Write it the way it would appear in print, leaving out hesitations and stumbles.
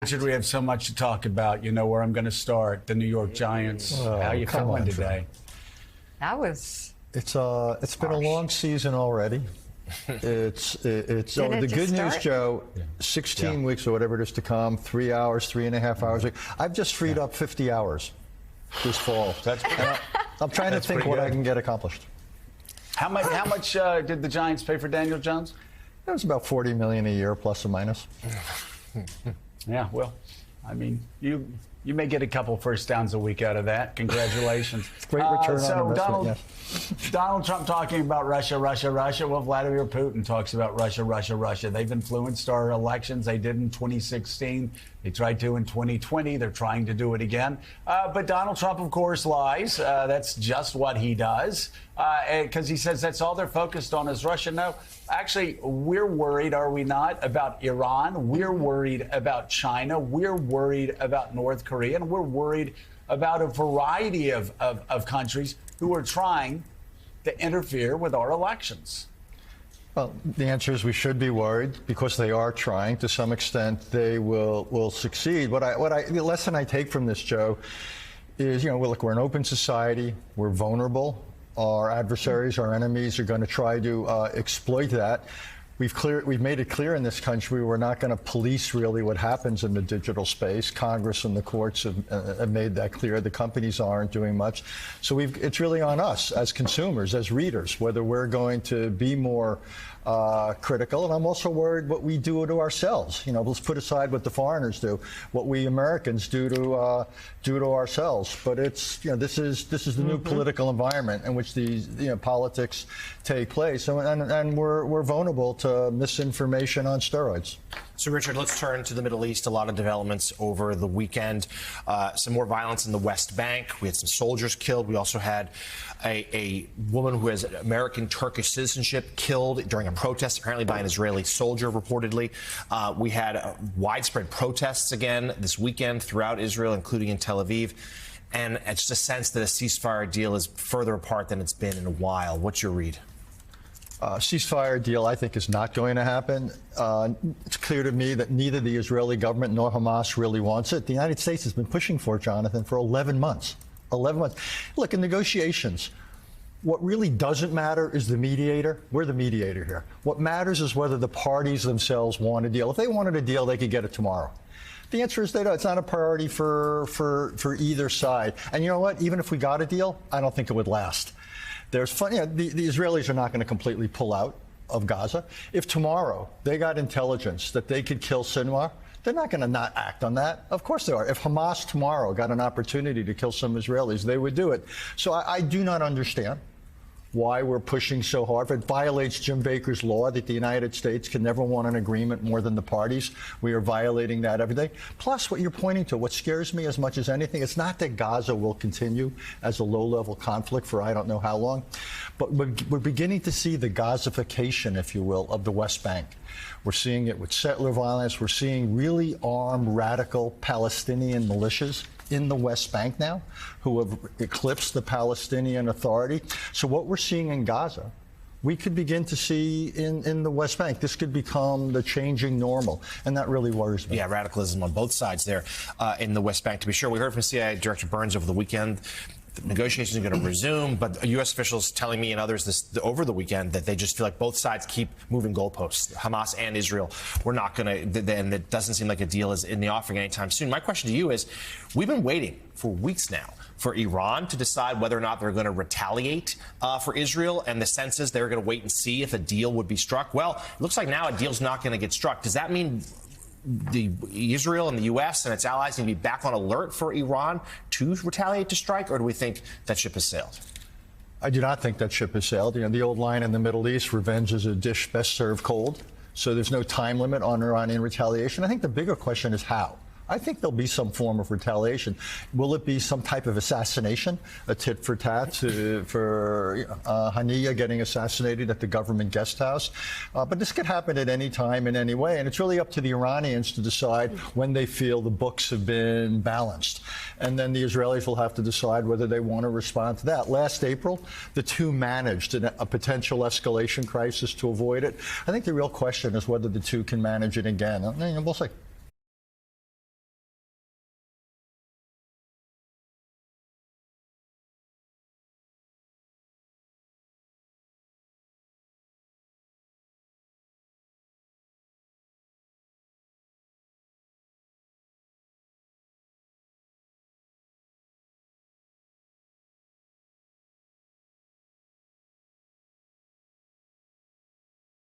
Richard, we have so much to talk about. You know where I'm going to start. The New York Giants. How you feeling today? That was. It's been a long season already. It's the good news, Joe. 16 weeks or whatever it is to come. 3 hours, 3.5 hours. I've just freed up 50 hours this fall. I'm trying to think what I can get accomplished. How much did the Giants pay for Daniel Jones? It was about $40 million a year, plus or minus. Yeah, well, I mean, you may get a couple first downs a week out of that. Congratulations. Great return on investment. Donald Trump talking about Russia. Well, Vladimir Putin talks about Russia. They've influenced our elections. They did in 2016. They tried to in 2020. They're trying to do it again. But Donald Trump, of course, lies. That's just what he does. Because he says that's all they're focused on is Russia. No, actually, we're worried, are we not, about Iran? We're worried about China. We're worried about North Korea. And we're worried about a variety of countries who are trying to interfere with our elections. Well, the answer is we should be worried because they are trying. To some extent, they will succeed. The lesson I take from this, Joe, is, look, we're an open society. We're vulnerable. Our adversaries, our enemies, are going to try to exploit that. We've made it clear in this country we're not going to police really what happens in the digital space. Congress and the courts have made that clear. The companies aren't doing much. So it's really on us as consumers, as readers, whether we're going to be more critical. And I'm also worried what we do to ourselves. Let's put aside what the foreigners do, what we Americans do to ourselves. But this is the new political environment in which these politics take place, and we're vulnerable to misinformation on steroids. So, Richard, let's turn to the Middle East. A lot of developments over the weekend. Some more violence in the West Bank. We had some soldiers killed. We also had a woman who has American Turkish citizenship killed during a protest, apparently by an Israeli soldier, reportedly. We had widespread protests again this weekend throughout Israel, including in Tel Aviv. And it's just a sense that a ceasefire deal is further apart than it's been in a while. What's your read? Ceasefire deal, I think, is not going to happen. It's clear to me that neither the Israeli government nor Hamas really wants it. The United States has been pushing for it, Jonathan, for 11 months. 11 months. Look, in negotiations, what really doesn't matter is the mediator. We're the mediator here. What matters is whether the parties themselves want a deal. If they wanted a deal, they could get it tomorrow. The answer is they don't. It's not a priority for either side. And you know what? Even if we got a deal, I don't think it would last. The Israelis are not going to completely pull out of Gaza. If tomorrow they got intelligence that they could kill Sinwar, they're not going to not act on that. Of course they are. If Hamas tomorrow got an opportunity to kill some Israelis, they would do it. So I do not understand why we're pushing so hard. It violates Jim Baker's law that the United States can never want an agreement more than the parties. We are violating that every day. Plus, what you're pointing to, what scares me as much as anything, it's not that Gaza will continue as a low-level conflict for I don't know how long, but we're beginning to see the Gazification, if you will, of the West Bank. We're seeing it with settler violence. We're seeing really armed, radical Palestinian militias in the West Bank now, who have eclipsed the Palestinian Authority. So what we're seeing in Gaza, we could begin to see in the West Bank. This could become the changing normal, and that really worries me. Yeah, radicalism on both sides there in the West Bank, to be sure. We heard from CIA Director Burns over the weekend. The negotiations are going to resume, but U.S. officials telling me and others over the weekend that they just feel like both sides keep moving goalposts, Hamas and Israel. We're not going to, and it doesn't seem like a deal is in the offing anytime soon. My question to you is, we've been waiting for weeks now for Iran to decide whether or not they're going to retaliate for Israel, and the sense is they're going to wait and see if a deal would be struck. Well, it looks like now a deal's not going to get struck. Does that mean Israel and the U.S. and its allies need to be back on alert for Iran to retaliate, to strike, or do we think that ship has sailed? I do not think that ship has sailed. The old line in the Middle East, revenge is a dish best served cold. So there's no time limit on Iranian retaliation. I think the bigger question is how. I think there'll be some form of retaliation. Will it be some type of assassination, a tit for tat for Haniyeh getting assassinated at the government guest house? But this could happen at any time in any way, and it's really up to the Iranians to decide when they feel the books have been balanced. And then the Israelis will have to decide whether they want to respond to that. Last April, the two managed a potential escalation crisis to avoid it. I think the real question is whether the two can manage it again. We'll see.